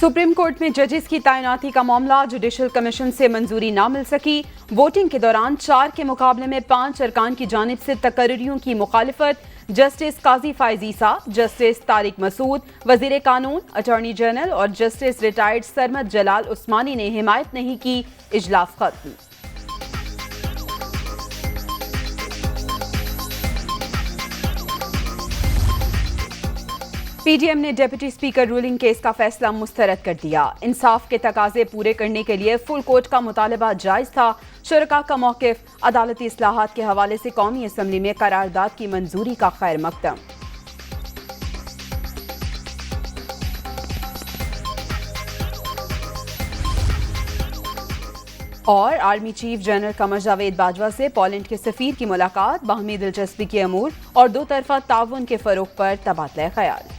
Supreme court में जजेस की तैनाती का मामला, जुडिशल कमीशन से मंजूरी ना मिल सकी। वोटिंग के दौरान 4 के मुकाबले में 5 अरकान की जानिब से तकर्रियों की मुखालिफत। जस्टिस काजी फायज ईसा, जस्टिस तारिक मसूद, वजीर कानून, अटॉर्नी जनरल और जस्टिस रिटायर्ड सरमद जलाल उस्मानी ने हिमायत नहीं की। इजलास खत्म। पीडीएम ने डिप्टी स्पीकर रूलिंग केस का फैसला मुस्तरद कर दिया। इंसाफ के तकाजे पूरे करने के लिए फुल कोर्ट का मुतालबा जायज था। शुरका का मौकिफ, अदालती इस्लाहात के हवाले से कौमी असम्बली में करारदाद की मंजूरी का खैर मकदम। और army chief general Qamar Javed Bajwa से पोलैंड के सफीर की मुलाकात, बाहमी दिलचस्पी के अमूर और दो तरफा ताउन के फरोग पर तबादला ख्याल।